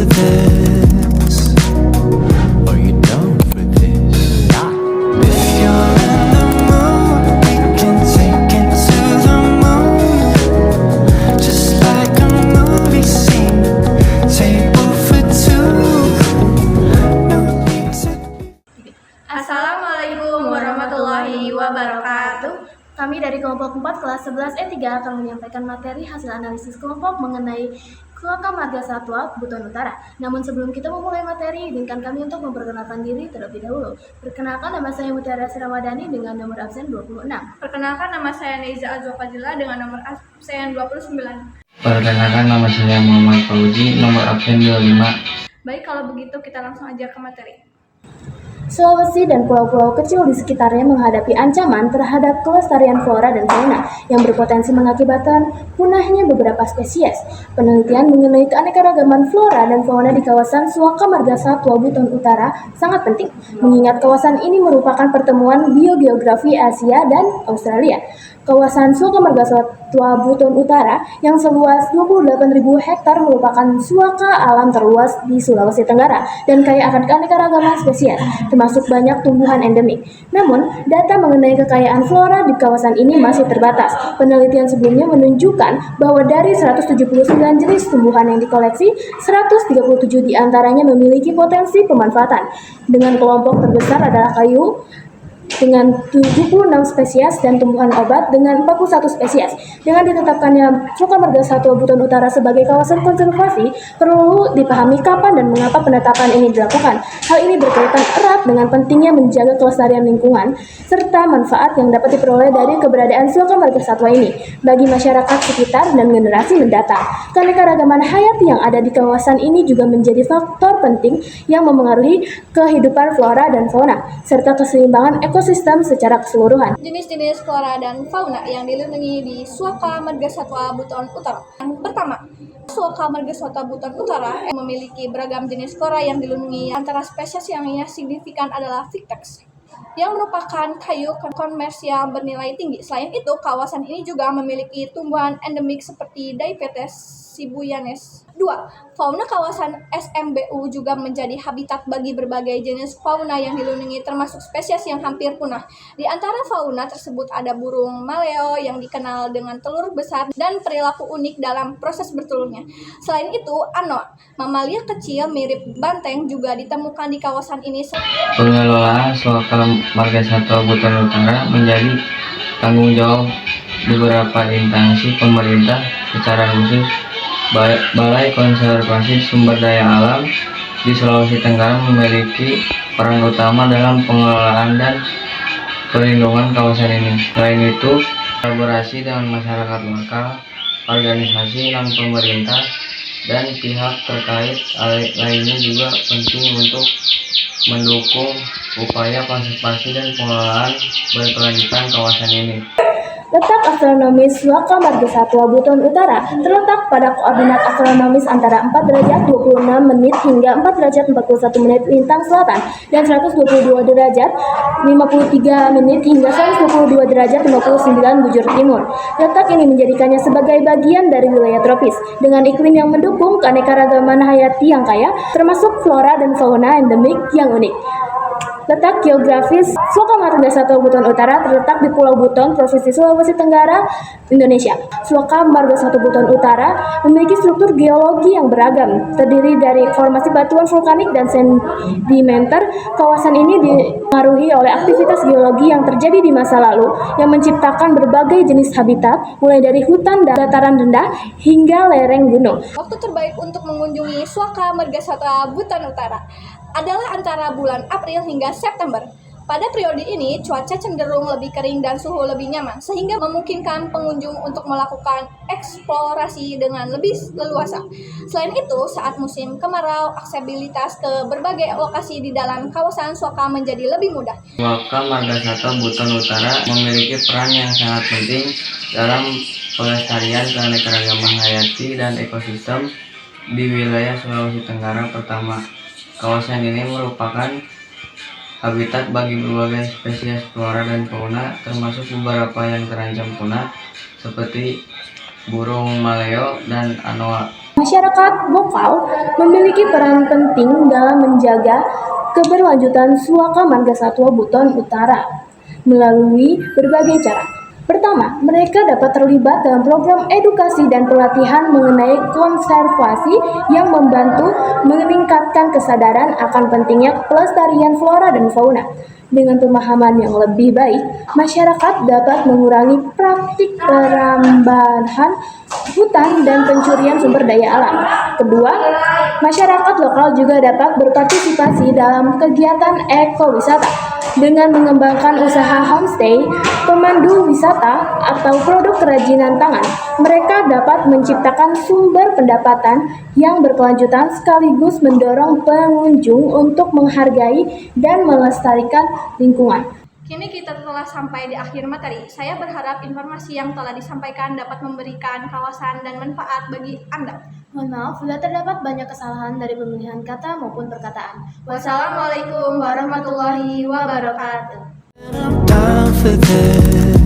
for this? Are you down for this? If you're in the mood, we can take it to the moon. Just like a movie scene, table for two. No need to. Assalamualaikum warahmatullahi wabarakatuh. Kami dari kelompok 4 kelas 11 E3 akan menyampaikan materi hasil analisis kelompok mengenai Suaka Marga Satwa Buton Utara. Namun sebelum kita memulai materi, izinkan kami untuk memperkenalkan diri terlebih dahulu. Perkenalkan, nama saya Mutiara Ramadhani dengan nomor absen 26. Perkenalkan, nama saya Neiza Azwa Fadila dengan nomor absen 29. Perkenalkan, nama saya Muhammad Fauzi, nomor absen 25. Baik, kalau begitu kita langsung aja ke materi. Sulawesi dan pulau-pulau kecil di sekitarnya menghadapi ancaman terhadap kelestarian flora dan fauna yang berpotensi mengakibatkan punahnya beberapa spesies. Penelitian mengenai keanekaragaman flora dan fauna di kawasan Suaka Marga Satwa Buton Utara sangat penting, mengingat kawasan ini merupakan pertemuan biogeografi Asia dan Australia. Kawasan Suaka Marga Satwa Buton Utara yang seluas 28.000 hektar merupakan suaka alam terluas di Sulawesi Tenggara dan kaya akan keanekaragaman spesies, termasuk banyak tumbuhan endemik. Namun, data mengenai kekayaan flora di kawasan ini masih terbatas. Penelitian sebelumnya menunjukkan bahwa dari 179 jenis tumbuhan yang dikoleksi, 137 diantaranya memiliki potensi pemanfaatan. Dengan kelompok terbesar adalah kayu, dengan 76 spesies dan tumbuhan obat dengan 41 spesies. Dengan ditetapkannya Suaka Marga Satwa Buton Utara sebagai kawasan konservasi, perlu dipahami kapan dan mengapa penetapan ini dilakukan. Hal ini berkaitan erat dengan pentingnya menjaga kelestarian lingkungan serta manfaat yang dapat diperoleh dari keberadaan Suaka Marga Satwa ini bagi masyarakat sekitar dan generasi mendatang. Keanekaragaman hayati yang ada di kawasan ini juga menjadi faktor penting yang memengaruhi kehidupan flora dan fauna serta keseimbangan ekosistem secara keseluruhan. Jenis-jenis flora dan fauna yang dilindungi di Suaka Marga Satwa Buton Utara. Yang pertama, Suaka Marga Satwa Buton Utara memiliki beragam jenis flora yang dilindungi. Antara spesies yang signifikan adalah Vitex, yang merupakan kayu komersial bernilai tinggi. Selain itu, kawasan ini juga memiliki tumbuhan endemik seperti Diphetes sibuyanus. 2. Fauna kawasan SMBU juga menjadi habitat bagi berbagai jenis fauna yang dilindungi, termasuk spesies yang hampir punah. Di antara fauna tersebut ada burung maleo yang dikenal dengan telur besar dan perilaku unik dalam proses bertelurnya. Selain itu, anoa, mamalia kecil mirip banteng, juga ditemukan di kawasan ini. Pengelolaan Suaka Marga Satwa Buton Utara menjadi tanggung jawab beberapa instansi pemerintah, secara khusus Balai Konservasi Sumber Daya Alam di Sulawesi Tenggara memiliki peran utama dalam pengelolaan dan perlindungan kawasan ini. Selain itu, kolaborasi dengan masyarakat lokal, organisasi non-pemerintah, dan pihak terkait lainnya juga penting untuk mendukung upaya konservasi dan pengelolaan berkelanjutan kawasan ini. Letak astronomis Suaka Marga Satwa Buton Utara terletak pada koordinat astronomis antara 4 derajat 26 menit hingga 4 derajat 41 menit lintang selatan dan 122 derajat 53 menit hingga 122 derajat 59 bujur timur. Letak ini menjadikannya sebagai bagian dari wilayah tropis dengan iklim yang mendukung keanekaragaman hayati yang kaya, termasuk flora dan fauna endemik yang unik. Letak geografis Suaka Marga Satwa Buton Utara terletak di Pulau Buton, Provinsi Sulawesi Tenggara, Indonesia. Suaka Marga Satwa Buton Utara memiliki struktur geologi yang beragam, terdiri dari formasi batuan vulkanik dan sedimenter. Kawasan ini dipengaruhi oleh aktivitas geologi yang terjadi di masa lalu yang menciptakan berbagai jenis habitat, mulai dari hutan dan dataran rendah hingga lereng gunung. Waktu terbaik untuk mengunjungi Suaka Marga Satwa Buton Utara adalah antara bulan April hingga September. Pada periode ini, cuaca cenderung lebih kering dan suhu lebih nyaman, sehingga memungkinkan pengunjung untuk melakukan eksplorasi dengan lebih leluasa. Selain itu, saat musim kemarau, aksesibilitas ke berbagai lokasi di dalam kawasan Suaka menjadi lebih mudah. Suaka Marga Satwa Buton Utara memiliki peran yang sangat penting dalam pelestarian keanekaragaman hayati dan ekosistem di wilayah Sulawesi Tenggara. Pertama, kawasan ini merupakan habitat bagi berbagai spesies flora dan fauna, termasuk beberapa yang terancam punah seperti burung maleo dan anoa. Masyarakat lokal memiliki peran penting dalam menjaga keberlanjutan Suaka Marga Satwa Buton Utara melalui berbagai cara. Pertama, mereka dapat terlibat dalam program edukasi dan pelatihan mengenai konservasi yang membantu meningkatkan kesadaran akan pentingnya pelestarian flora dan fauna. Dengan pemahaman yang lebih baik, masyarakat dapat mengurangi praktik perambahan hutan dan pencurian sumber daya alam. Kedua, masyarakat lokal juga dapat berpartisipasi dalam kegiatan ekowisata dengan mengembangkan usaha homestay, pemandu wisata, atau produk kerajinan tangan. Mereka dapat menciptakan sumber pendapatan yang berkelanjutan sekaligus mendorong pengunjung untuk menghargai dan melestarikan lingkungan. Kini kita telah sampai di akhir materi. Saya berharap informasi yang telah disampaikan dapat memberikan kawasan dan manfaat bagi Anda. Mohon maaf bila terdapat banyak kesalahan dari pemilihan kata maupun perkataan. Wassalamualaikum warahmatullahi wabarakatuh. I'm down for this.